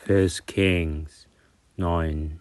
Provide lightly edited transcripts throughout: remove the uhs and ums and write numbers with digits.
1 Kings 9.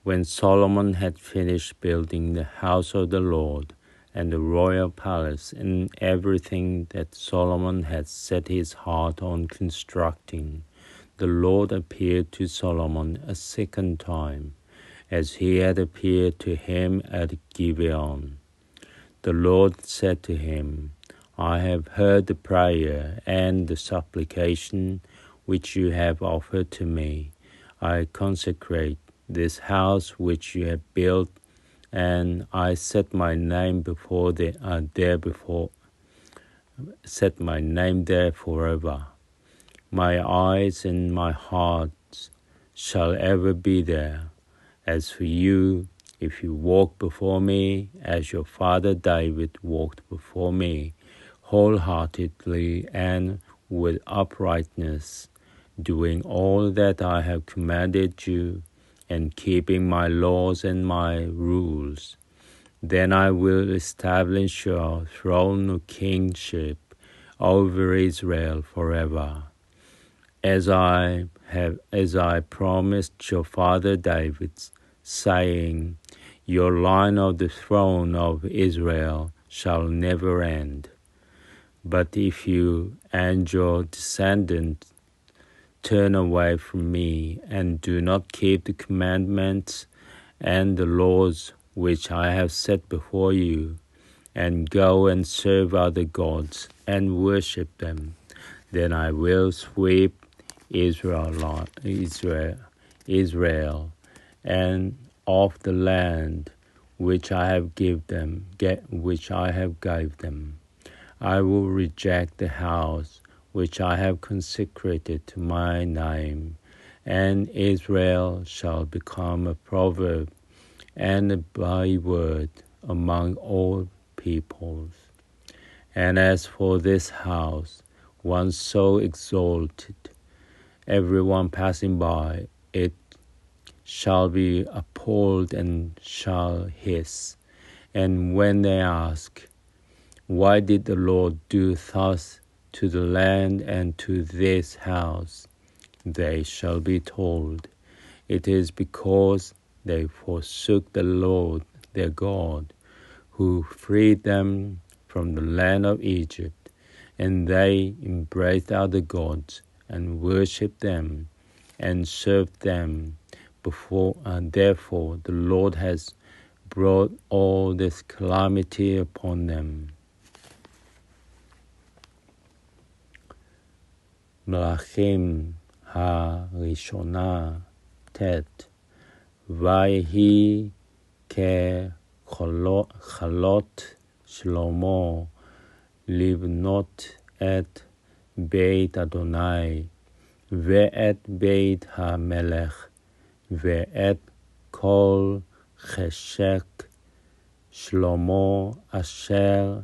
When Solomon had finished building the house of the Lord and the royal palace and everything that Solomon had set his heart on constructing, the Lord appeared to Solomon a second time, as he had appeared to him at Gibeon. The Lord said to him, I have heard the prayer and the supplication which you have offered to me. I consecrate this house which you have built, and I set my name set my name there forever. My eyes and my heart shall ever be there. As for you, if you walk before me as your father David walked before me, wholeheartedly and with uprightness, doing all that I have commanded you, and keeping my laws and my rules, then I will establish your throne of kingship over Israel forever, as I promised your father David, saying, your line of the throne of Israel shall never end. But if you and your descendants turn away from me and do not keep the commandments and the laws which I have set before you, and go and serve other gods and worship them, then I will sweep Israel and off the land which I have gave them. I will reject the house which I have consecrated to my name, and Israel shall become a proverb and a byword among all peoples. And as for this house, once so exalted, everyone passing by it shall be appalled and shall hiss. And when they ask, why did the Lord do thus to the land and to this house? They shall be told, it is because they forsook the Lord their God, who freed them from the land of Egypt, and they embraced other gods and worshipped them and served them. Therefore the Lord has brought all this calamity upon them. מלכים הראשונה ט' ויהי ככלות שלמה לבנות את בית אדוני ואת בית המלך ואת כל חשק שלמה אשר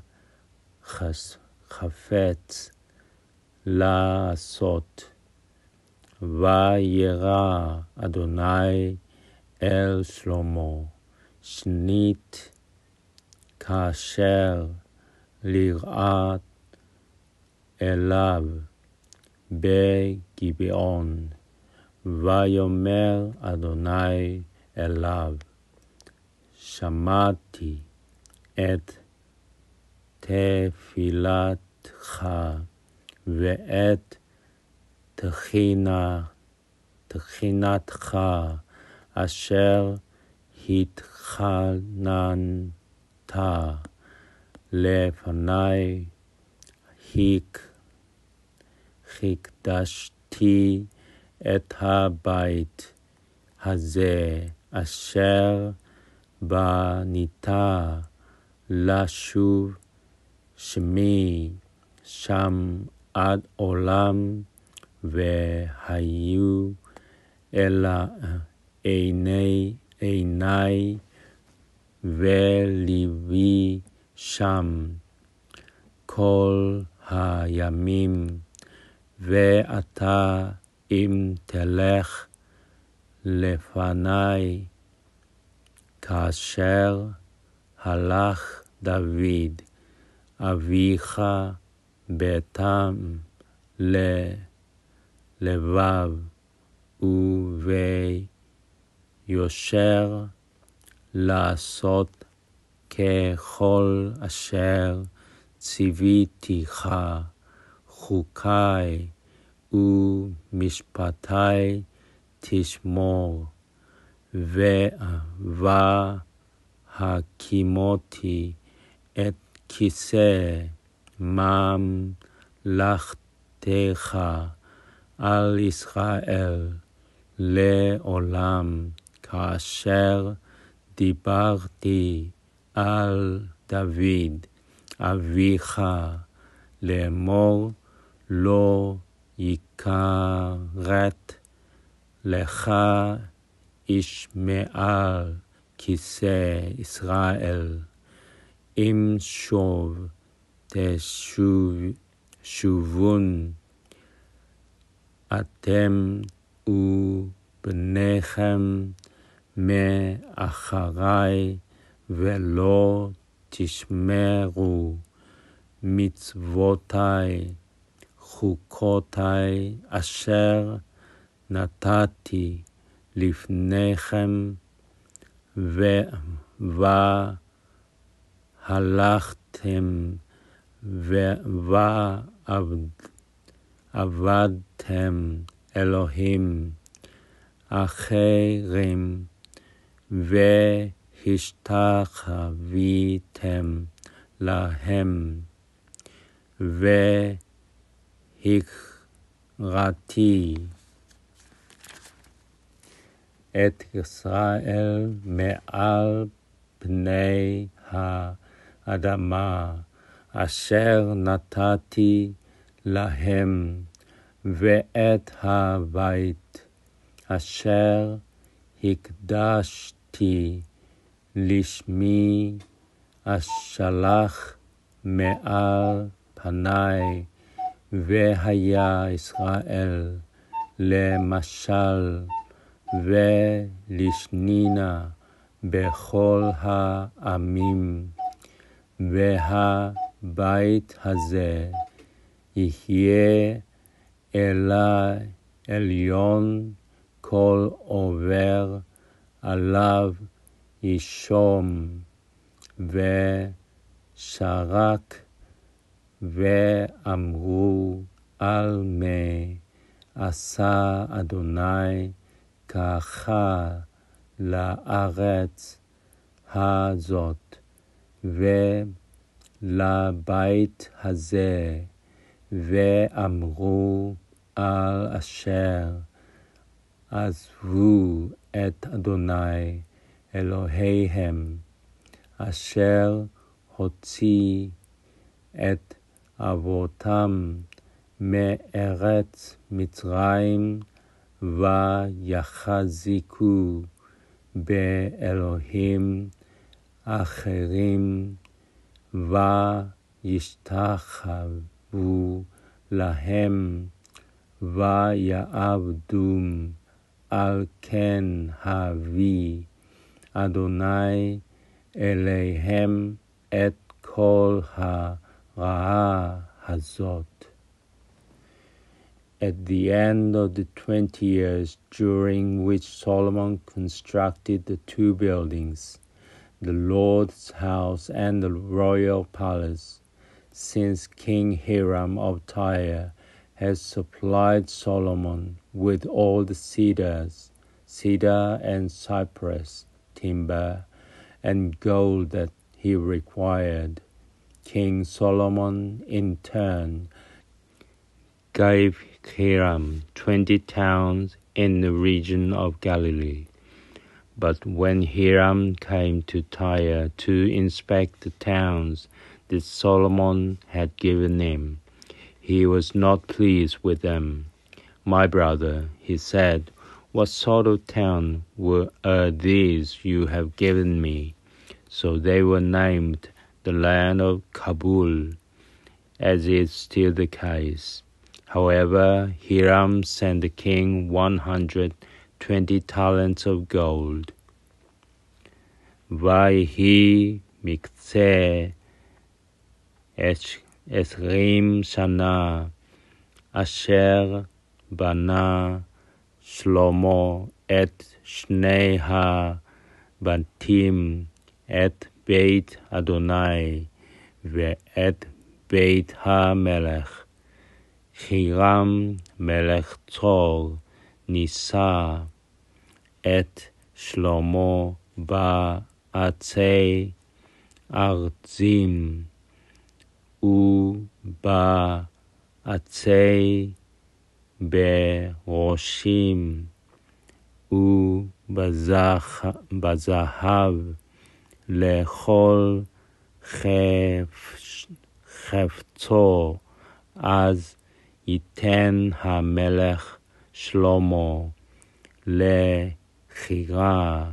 חפץ לעשות. וירא אדוני אל שלמה שנית כאשר לראת אליו בגבעון. ויאמר אדוני אליו, שמעתי את תפילתך ואת תחינתך אשר התחננת לפני. הקדשתי את הבית הזה אשר בנית לשוב שמי שם עד עולם, והיו אלא עיני ולבי שם כל הימים. ואתה אם תלך לפני כאשר הלך דוד אביך בתם לבב וביושר לעשות ככל אשר ציוויתיך, חוקי ומשפטי תשמור, והקימותי את כיסא ממלכתך על ישראל לעולם, כאשר דיברתי על דוד אביך לאמור, לא יכרת לך איש מעל כיסא ישראל, אם שוב תשובון אתם ובניכם מאחרי, ולא תשמרו מצוותי חוקותי אשר נתתי לפניכם, והלכתם ועבדתם אלוהים אחרים והשתחוויתם להם, והכרתי את ישראל מעל פני האדמה אשר נתתי להם, ואת הבית אשר הקדשתי לשמי אשלח מעל פני, והיה ישראל למשל ולשנינה בכל העמים, והבית הזה יהיה אלי עליון, כל עובר עליו ישום ושרק, ואמרו על מה עשה אדוני ככה לארץ הזאת ולבית הזה, ואמרו על אשר עזבו את אדוני אלוהיהם, אשר הוציא את אבותם מארץ מצרים, ויחזיקו באלוהים אחרים, וישתחוו להם, ויעבדום. על כן הביא אדוני אליהם את כל הרעה הזאת. At the end of the 20 years during which Solomon constructed the two buildings, the Lord's house and the royal palace, since King Hiram of Tyre has supplied Solomon with all the cedar and cypress timber and gold that he required, King Solomon in turn gave Hiram 20 towns in the region of Galilee. But when Hiram came to Tyre to inspect the towns that Solomon had given him, he was not pleased with them. "My brother," he said, "what sort of town are these you have given me?" So they were named the land of Kabul, as is still the case. However, Hiram sent the king 120 talents of gold. ויהי מקצה 20 שנה אשר בנה שלמה את שני הבתים, את בית אדוני ואת בית המלך. חירם מלך צור נישא את שלמה בעצי ארצים ובעצי בראשים ובזהב לכל חפצו. אז ייתן המלך שלמה לחירה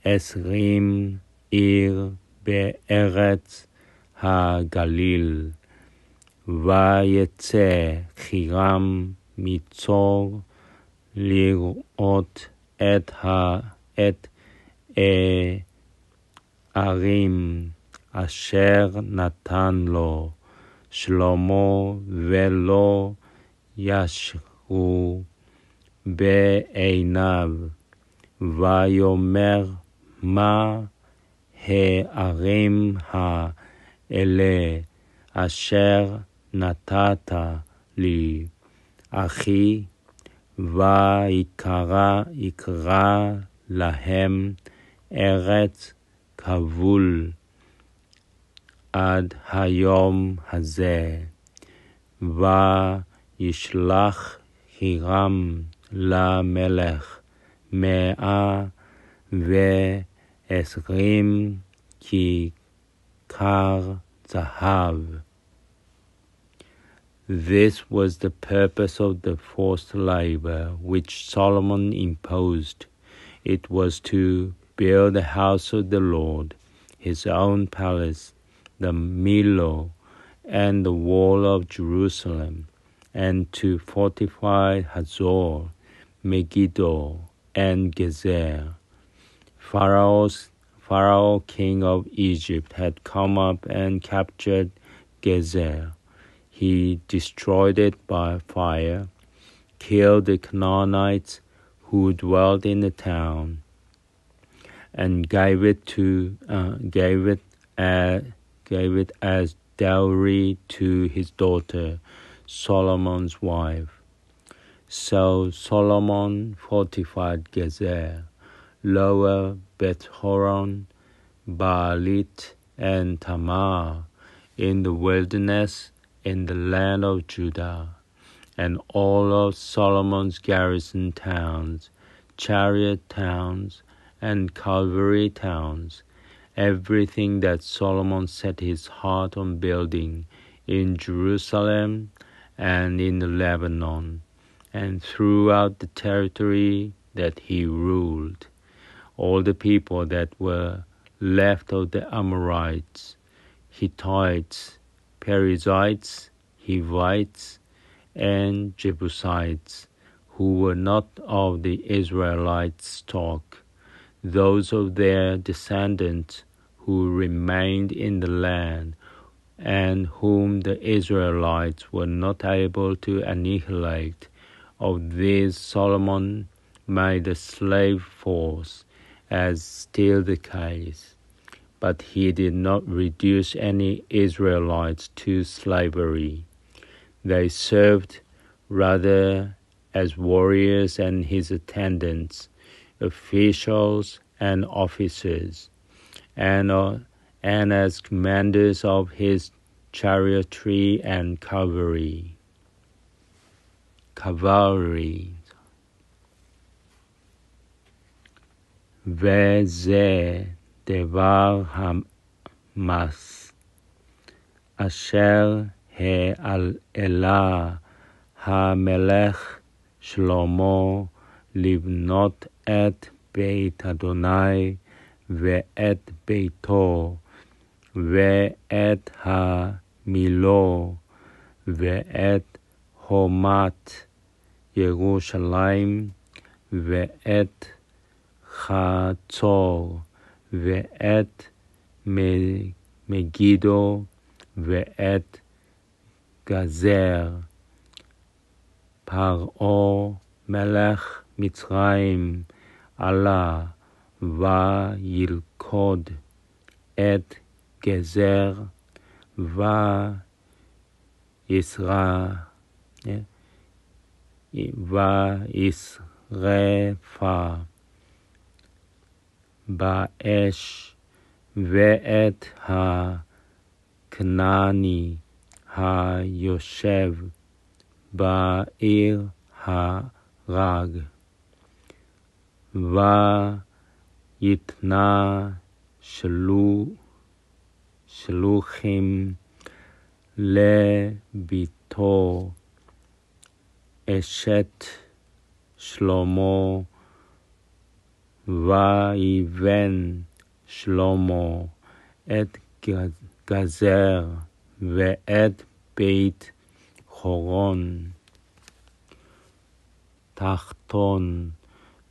20 עיר בארץ הגליל. ויצא חירם מצור לראות את הערים אשר נתן לו שלמה, ולא ישרו בעיניו. ויאמר, מה הערים האלה אשר נתת לי, אחי? ויקרא להם ארץ כבול עד היום הזה. וישלח חירם למלך 120 כיכר זהב. This was the purpose of the forced labor which Solomon imposed. It was to build the house of the Lord, his own palace, the Millo, and the wall of Jerusalem, and to fortify Hazor, Megiddo, and Gezer. Pharaoh, king of Egypt, had come up and captured Gezer. He destroyed it by fire, killed the Canaanites who dwelt in the town, and gave it as dowry to his daughter, Solomon's wife. So Solomon fortified Gezer, Lower Beth-horon, Baalit, and Tamar in the wilderness in the land of Judah, and all of Solomon's garrison towns, chariot towns, and cavalry towns, everything that Solomon set his heart on building in Jerusalem and in the Lebanon, and throughout the territory that he ruled. All the people that were left of the Amorites, Hittites, Perizzites, Hivites, and Jebusites, who were not of the Israelite stock, those of their descendants who remained in the land, and whom the Israelites were not able to annihilate. Of these Solomon made a slave force, as still the case. But he did not reduce any Israelites to slavery. They served rather as warriors and his attendants, officials and officers, and as commanders of his chariotry and cavalry. וזה דבר המס אשר העלה המלך שלמה לבנות את בית אדוני ואת ביתו ואת המילו ואת חומת ירושלים ואת חצור ואת מגידו ואת גזר פרעה מלך מצרים עלה וילכוד את גזר וישרפה באש ואת הכנעני היושב בעיר הרג ויתנה שלוחים לביתו אשת שלמה ויבן שלמה את גזר ואת בית חורון תחתון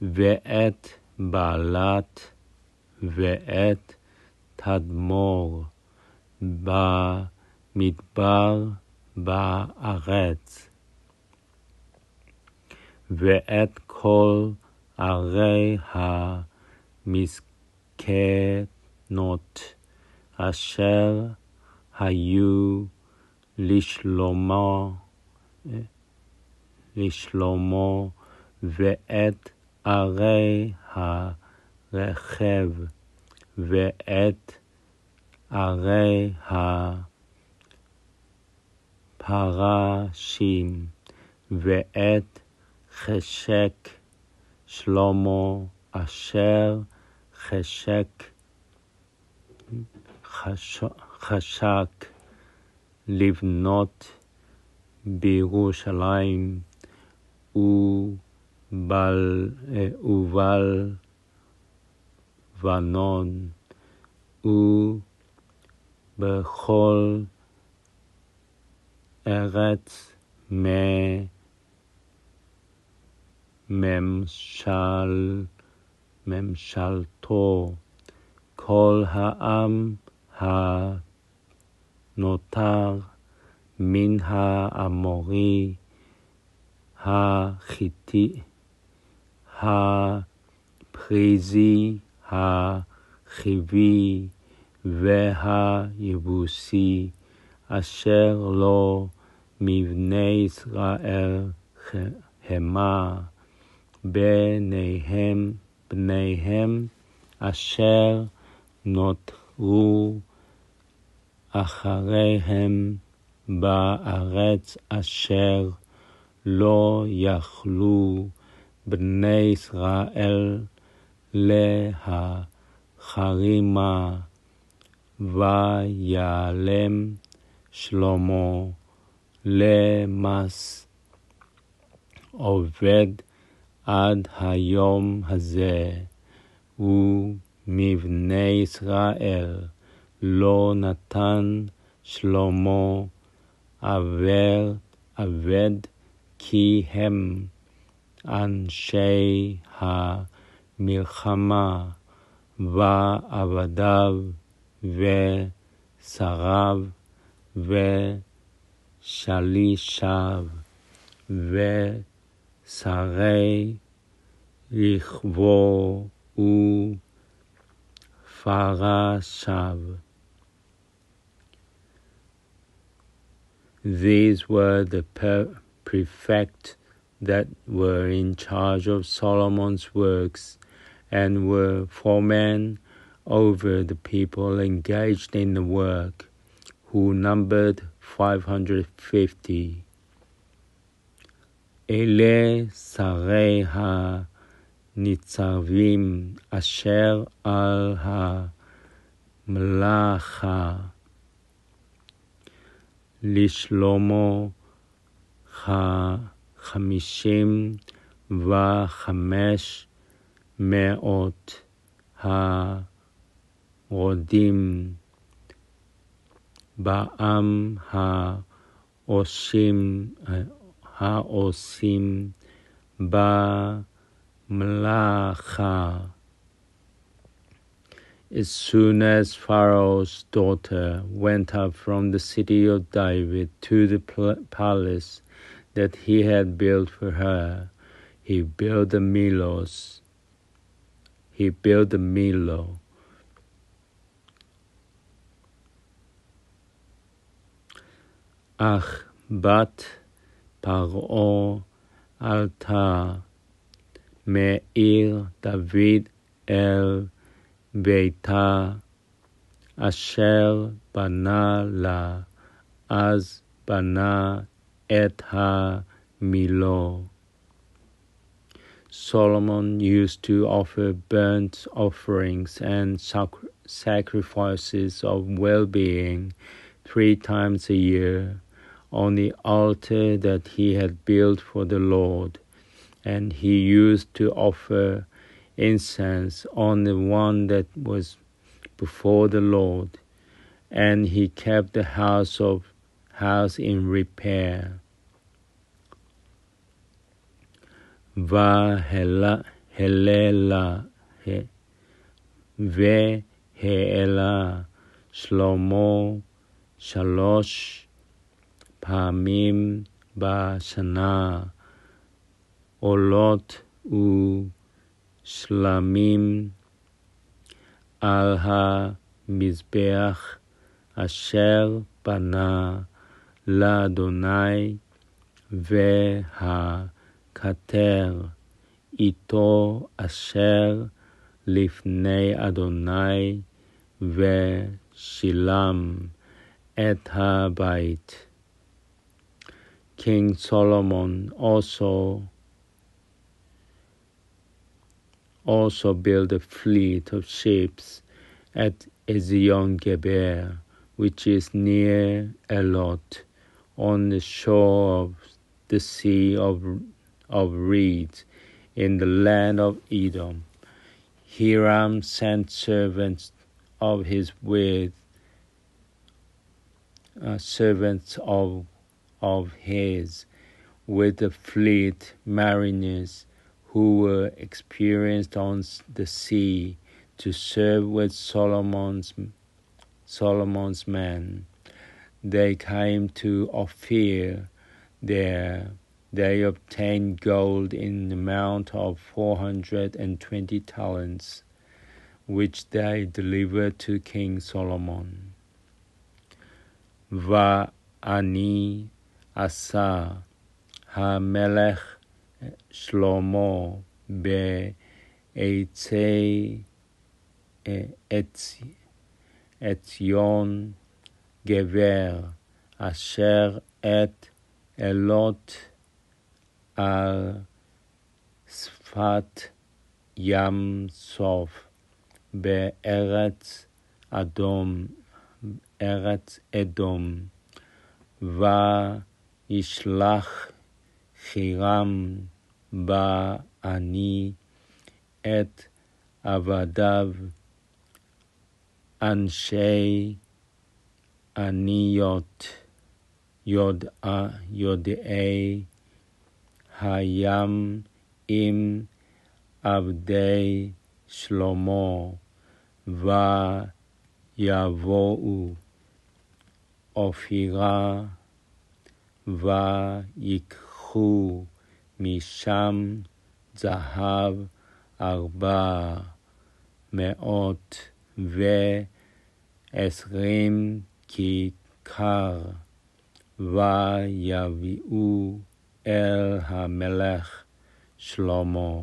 ואת בעלת ואת תדמור במדבר בארץ ואת כל ערי המסכנות אשר היו לשלמה ואת ערי הרכב ואת ערי הפרשים ואת חשק שלמה אשר חשק לבנות בירושלים ובלבנון ובכל ארץ ממשלתו כל העם הנותר מן האמורי החיתי הפריזי החיבי והיבוסי אשר לו מבני ישראל המה בניהם אשר נותרו אחריהם בארץ אשר לא יכלו בני ישראל להחרימה ויעלם שלמה למס עובד עד היום הזה ומבני ישראל לא נתן שלמה עבד כי הם אנשי המלחמה ועבדיו ושריו ושלישיו ושרי רכבו ופרשיו. These were the prefects that were in charge of Solomon's works and were foremen over the people engaged in the work, who numbered 550. אלה שרי הניצבים אשר על המלאכה לשלמה 55 הרודים בעם העושים במלאכה. As soon as Pharaoh's daughter went up from the city of David to the palace, that he had built for her. He built the Milo. אך בת פרעה עלתה מעיר דוד אל ביתה אשר בנה לה, אז בנה את המילו. Solomon used to offer burnt offerings and sacrifices of well-being 3 times a year on the altar that he had built for the Lord, and he used to offer incense on the one that was before the Lord, and he kept the house in repair. והעלה שלמה 3 פעמים בשנה עולות ושלמים על המזבח אשר בנה לאדוני, והכתר איתו אשר לפני אדוני, ושילם את הבית. King Solomon also built a fleet of ships at Ezion-Geber, which is near Elot, on the shore of the Sea of Reeds, in the land of Edom. Hiram sent servants of his with the fleet mariners who were experienced on the sea to serve with Solomon's men. They came to Ophir. There they obtained gold in the amount of 420 talents, which they delivered to King Solomon. ואני עשה המלך שלמה בעצי עציון גבר אשר את אלות על שפת ים סוף בארץ אדום, וישלח חירם בעני את עבדיו אנשי עניות יודעי הים עם עבדי שלמה, ויבואו אופירה ויקחו משם זהב 420 כיכר, ויביאו אל המלך שלמה.